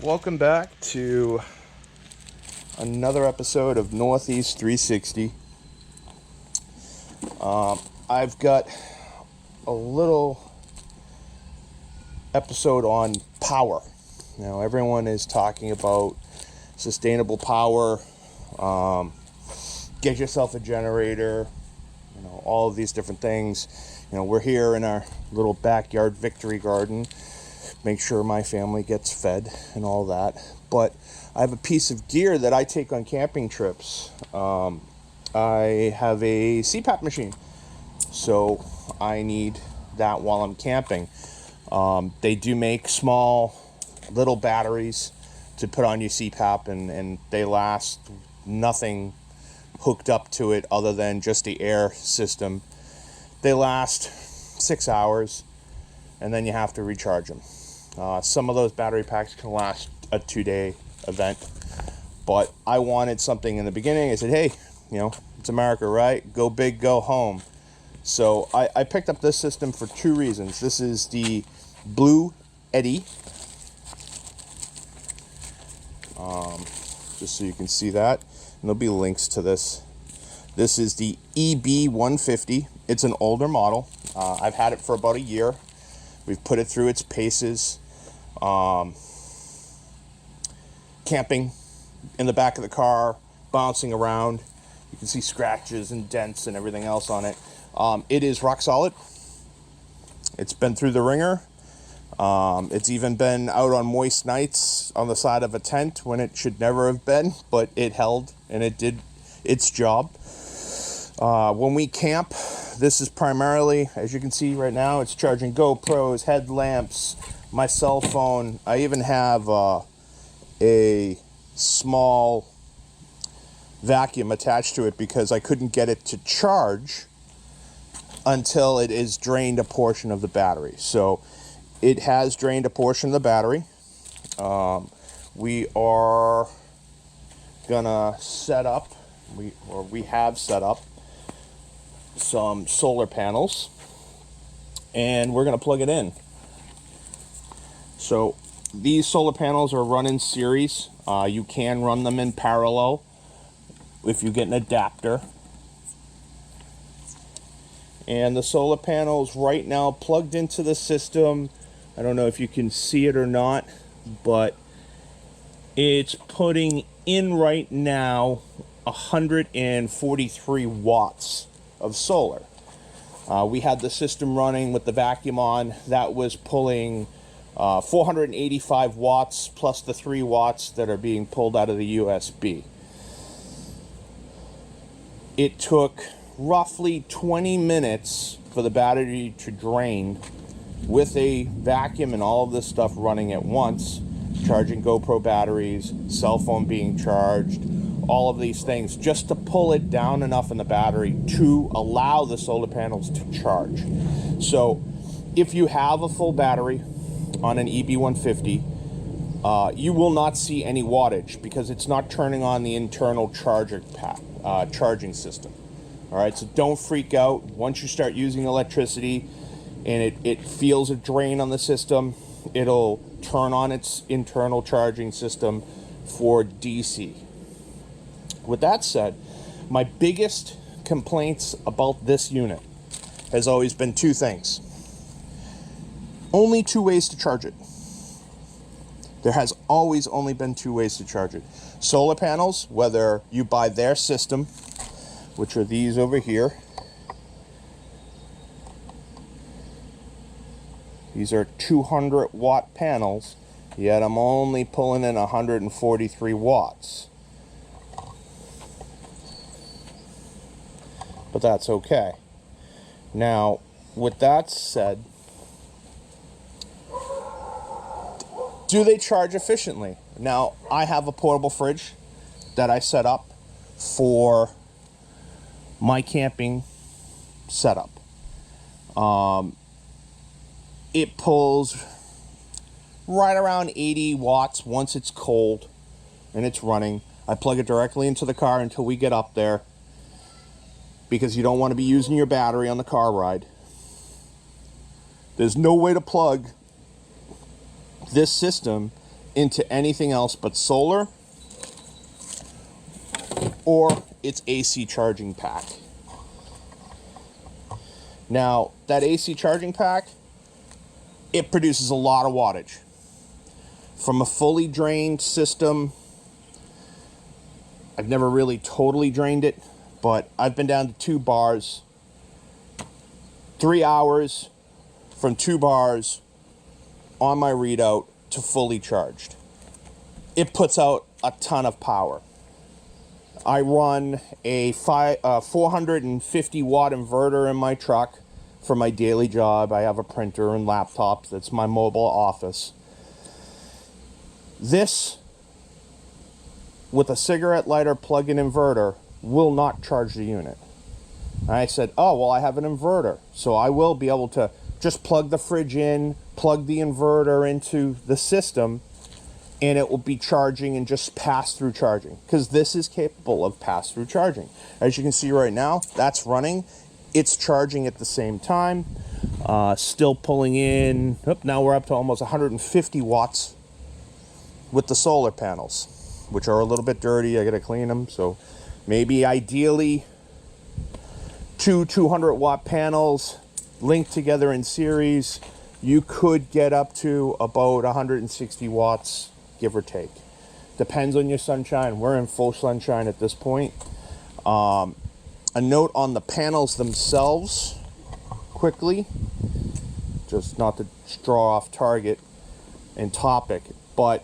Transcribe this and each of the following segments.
Welcome back to another episode of Northeast 360. I've got a little episode on power. Now, everyone is talking about sustainable power. Get yourself a generator. All of these different things. We're here in our little backyard victory garden. Make sure my family gets fed and all that. But I have a piece of gear that I take on camping trips. I have a CPAP machine, so I need that while I'm camping. They do make small little batteries to put on your CPAP, and they last nothing hooked up to it other than just the air system. They last 6 hours, and then you have to recharge them. Some of those battery packs can last a 2-day event, but I wanted something in the beginning. I said, hey, it's America, right? Go big, go home. So I picked up this system for two reasons. This is the Bluetti, just so you can see that, and there'll be links to this. This is the EB150. It's an older model. I've had it for about a year. We've put it through its paces. Camping in the back of the car, bouncing around. You can see scratches and dents and everything else on it. It is rock solid. It's been through the ringer. It's even been out on moist nights on the side of a tent when it should never have been, but it held and it did its job. When we camp, this is primarily, as you can see right now, it's charging GoPros, headlamps, my cell phone. I even have a small vacuum attached to it because I couldn't get it to charge until it is drained a portion of the battery. So it has drained a portion of the battery. We are gonna set up, we have set up some solar panels, and we're gonna plug it in. So these solar panels are run in series. You can run them in parallel if you get an adapter. And the solar panels right now plugged into the system. I don't know if you can see it or not, but it's putting in right now 143 watts of solar. We had the system running with the vacuum on. That was pulling 485 watts plus the 3 watts that are being pulled out of the USB. It took roughly 20 minutes for the battery to drain with a vacuum and all of this stuff running at once, charging GoPro batteries, cell phone being charged, all of these things, just to pull it down enough in the battery to allow the solar panels to charge. So if you have a full battery on an EB150, you will not see any wattage because it's not turning on the internal charging system. All right, so don't freak out. Once you start using electricity and it feels a drain on the system, it'll turn on its internal charging system for DC. With that said, my biggest complaints about this unit has always been two things. Only two ways to charge it. There has always only been two ways to charge it. Solar panels, whether you buy their system, which are these over here. These are 200 watt panels, yet I'm only pulling in 143 watts. But that's okay. Now, with that said, do they charge efficiently? Now, I have a portable fridge that I set up for my camping setup. It pulls right around 80 watts once it's cold and it's running. I plug it directly into the car until we get up there because you don't want to be using your battery on the car ride. There's no way to plug this system into anything else but solar or its AC charging pack. Now, that AC charging pack, it produces a lot of wattage. From a fully drained system, I've never really totally drained it, but I've been down to 2 bars, 3 hours from 2 bars on my readout to fully charged. It puts out a ton of power. I run a 450 watt inverter in my truck for my daily job. I have a printer and laptops. That's my mobile office. This, with a cigarette lighter plug-in inverter, will not charge the unit. And I said, oh, well, I have an inverter, so I will be able to just plug the fridge in, plug the inverter into the system, and it will be charging and just pass-through charging, because this is capable of pass-through charging. As you can see right now, that's running. It's charging at the same time. Still pulling in, now we're up to almost 150 watts with the solar panels, which are a little bit dirty. I gotta clean them, so maybe ideally 2 200-watt panels linked together in series, you could get up to about 160 watts, give or take. Depends on your sunshine. We're in full sunshine at this point. A note on the panels themselves, quickly, just not to draw off target and topic, but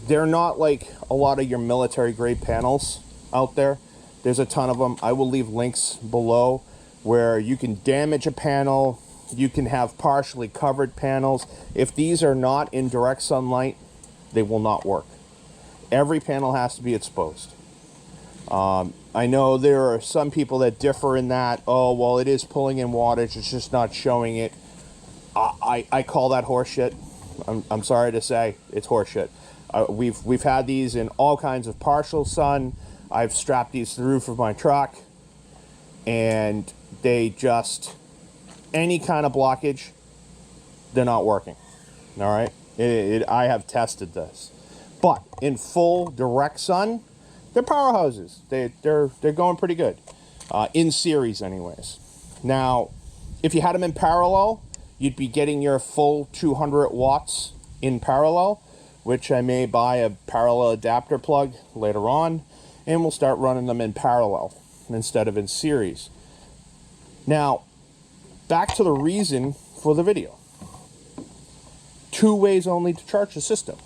they're not like a lot of your military grade panels out there. There's a ton of them. I will leave links below where you can damage a panel. You can have partially covered panels. If these are not in direct sunlight, they will not work. Every panel has to be exposed. I know there are some people that differ in that. Oh, well, it is pulling in wattage, it's just not showing it. I call that horseshit. I'm sorry to say, it's horseshit. We've had these in all kinds of partial sun. I've strapped these to the roof of my truck, and they just, any kind of blockage, they're not working. All right, I have tested this, but in full direct sun, they're powerhouses. They're going pretty good, in series, anyways. Now, if you had them in parallel, you'd be getting your full 200 watts in parallel, which I may buy a parallel adapter plug later on, and we'll start running them in parallel instead of in series. Now, back to the reason for the video. 2 ways only to charge the system.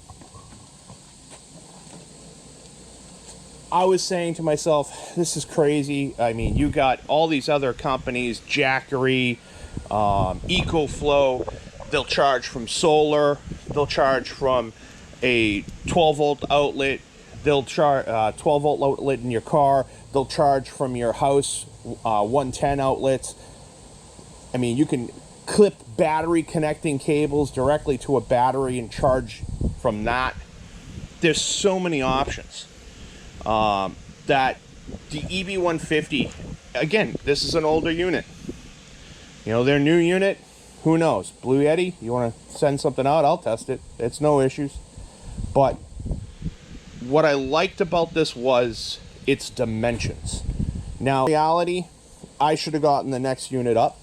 I was saying to myself, this is crazy. I mean, you got all these other companies, Jackery, EcoFlow, they'll charge from solar, they'll charge from a 12-volt outlet, they'll charge 12-volt outlet in your car, they'll charge from your house 110 outlets. I mean, you can clip battery connecting cables directly to a battery and charge from that. There's so many options. That the EB150, again, this is an older unit. You know, their new unit, who knows? Blue Yeti, you want to send something out, I'll test it. It's no issues. But what I liked about this was its dimensions. Now, in reality, I should have gotten the next unit up.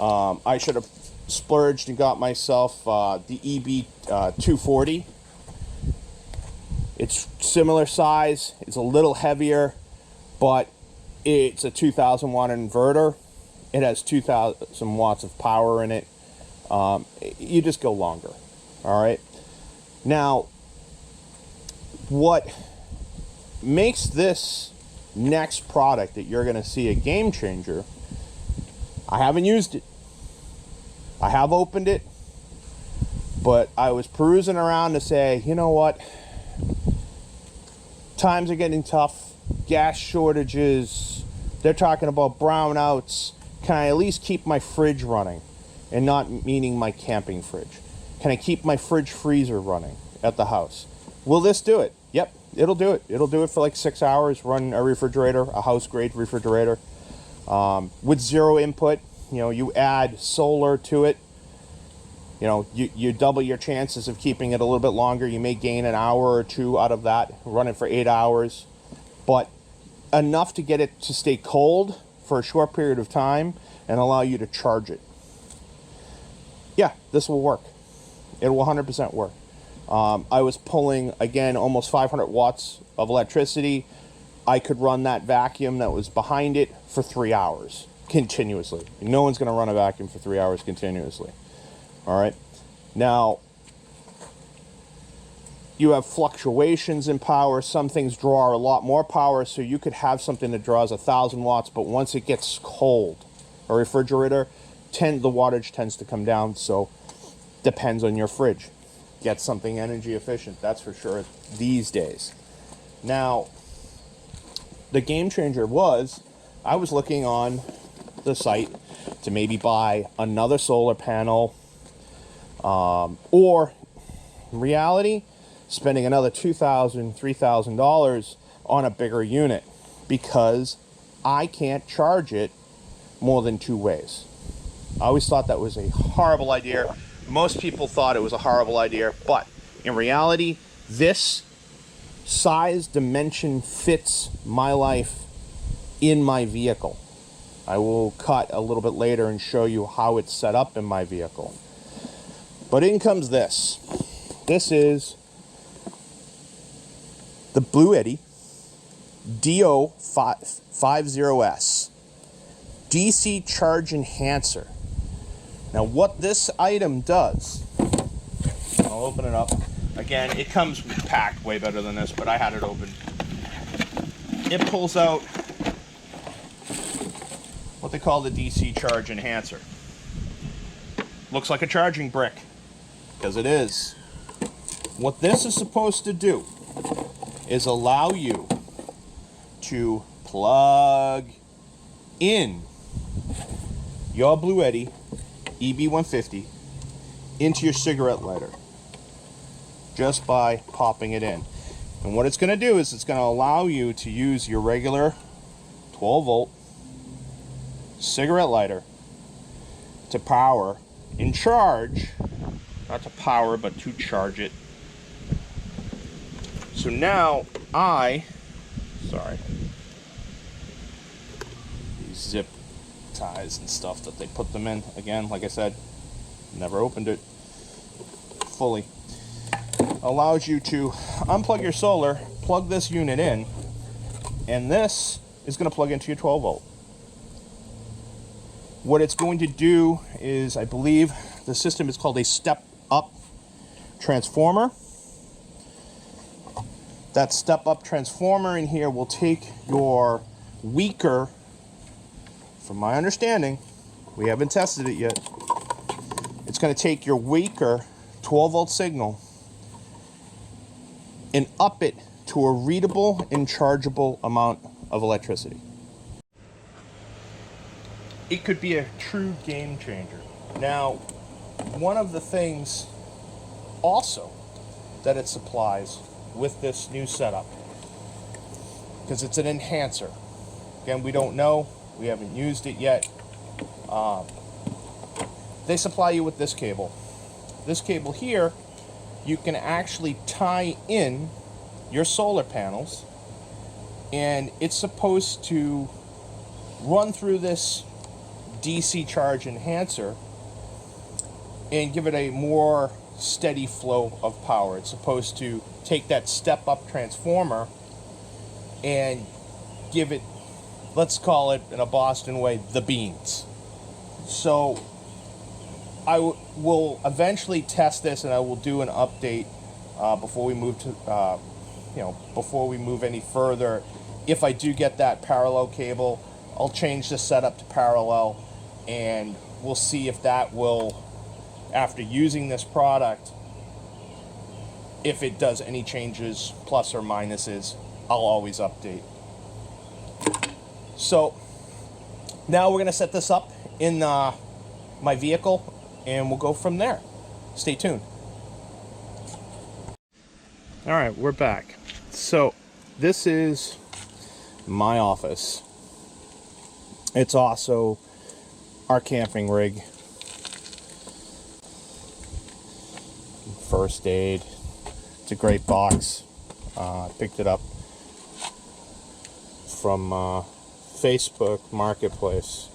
I should have splurged and got myself the EB240. It's similar size, it's a little heavier, but it's a 2,000 watt inverter. It has 2,000 watts of power in it. You just go longer, all right? Now, what makes this next product that you're gonna see a game changer, I haven't used it. I have opened it, but I was perusing around to say, you know what? Times are getting tough, gas shortages, they're talking about brownouts. Can I at least keep my fridge running? And not meaning my camping fridge. Can I keep my fridge freezer running at the house? Will this do it? Yep, it'll do it. It'll do it for like 6 hours, run a refrigerator, a house grade refrigerator. With zero input, you know, you add solar to it, You know, you double your chances of keeping it a little bit longer. You may gain an hour or two out of that, run it for 8 hours, but enough to get it to stay cold for a short period of time and allow you to charge it. Yeah, this will work. It will 100% work. I was pulling, again, almost 500 watts of electricity. I could run that vacuum that was behind it for 3 hours continuously. No one's going to run a vacuum for 3 hours continuously. All right. Now, you have fluctuations in power. Some things draw a lot more power, so you could have something that draws 1,000 watts, but once it gets cold, a refrigerator, the wattage tends to come down, so depends on your fridge. Get something energy efficient, that's for sure, these days. Now, the game changer was, I was looking on the site to maybe buy another solar panel, or in reality, spending another $2,000, $3,000 on a bigger unit, because I can't charge it more than 2 ways. I always thought that was a horrible idea. Most people thought it was a horrible idea, but in reality, this size dimension fits my life in my vehicle. I will cut a little bit later and show you how it's set up in my vehicle. But in comes this. This is the Bluetti DO50S DC charge enhancer. Now what this item does, I'll open it up. Again, it comes packed way better than this, but I had it open. It pulls out what they call the DC charge enhancer. Looks like a charging brick, because it is. What this is supposed to do is allow you to plug in your Bluetti EB150 into your cigarette lighter just by popping it in. And what it's going to do is it's going to allow you to use your regular 12-volt cigarette lighter to power and charge, not to power, but to charge it. So now sorry, these zip ties and stuff that they put them in, again, like I said, never opened it fully. Allows you to unplug your solar, plug this unit in, and this is going to plug into your 12-volt. What it's going to do is, I believe the system is called a step-up transformer. That step-up transformer in here will take your weaker, from my understanding, we haven't tested it yet, it's going to take your weaker 12-volt signal and up it to a readable and chargeable amount of electricity. It could be a true game changer. Now, one of the things also that it supplies with this new setup, because it's an enhancer. Again, we don't know, we haven't used it yet. They supply you with this cable. This cable here, you can actually tie in your solar panels, and it's supposed to run through this DC charge enhancer and give it a more steady flow of power. It's supposed to take that step-up transformer and give it, let's call it in a Boston way, the beans. So I will eventually test this, and I will do an update before we move to, before we move any further. If I do get that parallel cable, I'll change the setup to parallel, and we'll see if that will, after using this product, if it does any changes, plus or minuses. I'll always update. So now we're going to set this up in my vehicle, and we'll go from there. Stay tuned. All right, we're back. So this is my office. It's also our camping rig. first aid. It's a great box. I picked it up from Facebook Marketplace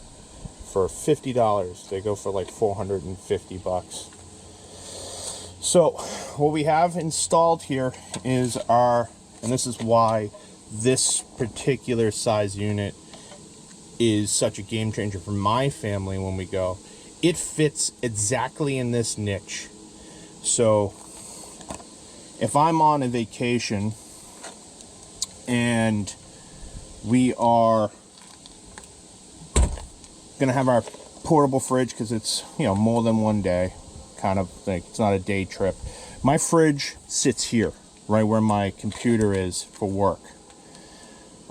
for $50. They go for like $450. So what we have installed here is and this is why this particular size unit is such a game changer for my family when we go. It fits exactly in this niche. So if I'm on a vacation and we are gonna have our portable fridge, because it's, you know, more than one day kind of thing, it's not a day trip, my fridge sits here right where my computer is for work.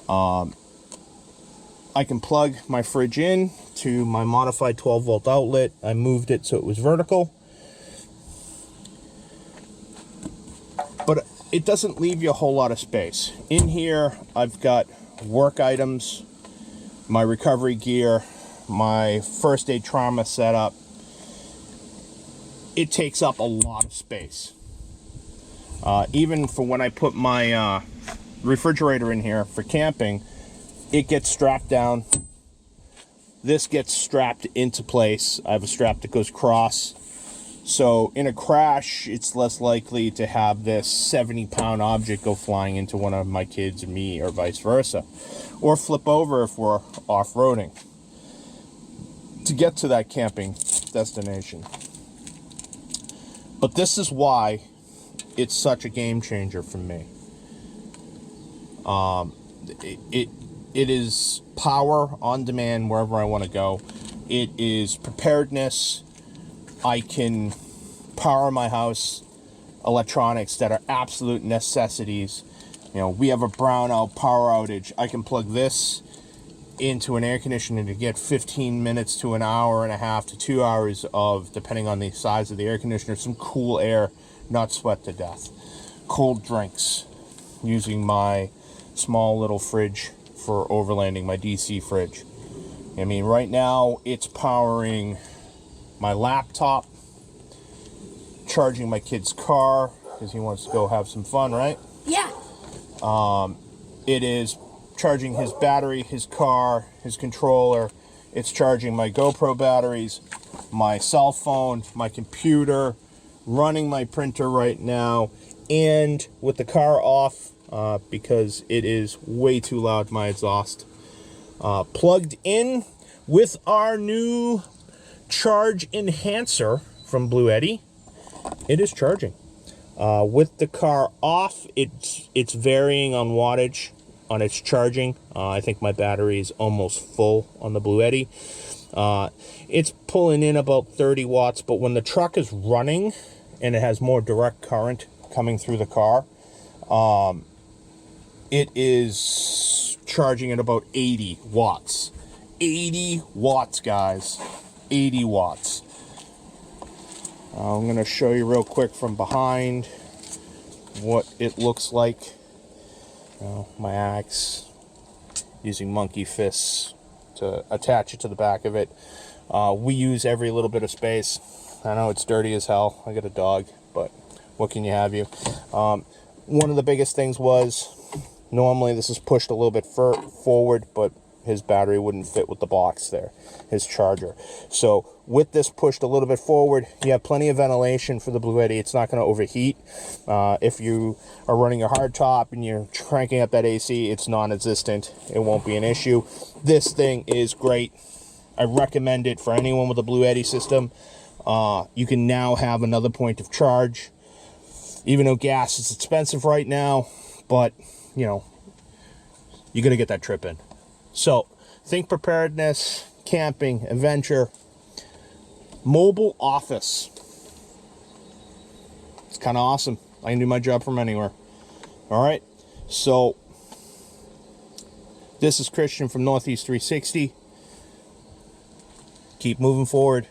I can plug my fridge in to my modified 12-volt outlet. I moved it so it was vertical, but it doesn't leave you a whole lot of space. In here I've got work items, my recovery gear, my first aid trauma setup. It takes up a lot of space. Even for when I put my refrigerator in here for camping, it gets strapped down. This gets strapped into place. I have a strap that goes across. So in a crash, it's less likely to have this 70-pound object go flying into one of my kids or me, or vice versa. Or flip over if we're off-roading to get to that camping destination. But this is why it's such a game changer for me. It is power on demand wherever I want to go. It is preparedness. I can power my house electronics that are absolute necessities. You know, we have a brownout, power outage. I can plug this into an air conditioner to get 15 minutes to an hour and a half to 2 hours of, depending on the size of the air conditioner, some cool air, not sweat to death. Cold drinks, using my small little fridge for overlanding, my DC fridge. I mean, right now it's powering my laptop, charging my kid's car because he wants to go have some fun, right? Yeah. It is charging his battery, his car, his controller. It's charging my GoPro batteries, my cell phone, my computer, running my printer right now, and with the car off, because it is way too loud, my exhaust, plugged in with our new charge enhancer from Bluetti, it is charging. With the car off, it's varying on wattage on its charging. I think my battery is almost full on the Bluetti. It's pulling in about 30 watts, but when the truck is running and it has more direct current coming through the car, it is charging at about 80 watts. 80 watts, guys. 80 watts. I'm going to show you real quick from behind what it looks like. My axe, using monkey fists to attach it to the back of it. We use every little bit of space. I know it's dirty as hell. I got a dog, but what can you have you? One of the biggest things was, normally this is pushed a little bit forward, but his battery wouldn't fit with the box there, his charger. So with this pushed a little bit forward, you have plenty of ventilation for the Bluetti. It's not going to overheat. If you are running a hard top and you're cranking up that AC, it's non-existent. It won't be an issue. This thing is great. I recommend it for anyone with a Bluetti system. You can now have another point of charge, even though gas is expensive right now, but you know, you're going to get that trip in. So think preparedness, camping, adventure, mobile office. It's kind of awesome. I can do my job from anywhere. All right. So this is Christian from Northeast 360. Keep moving forward.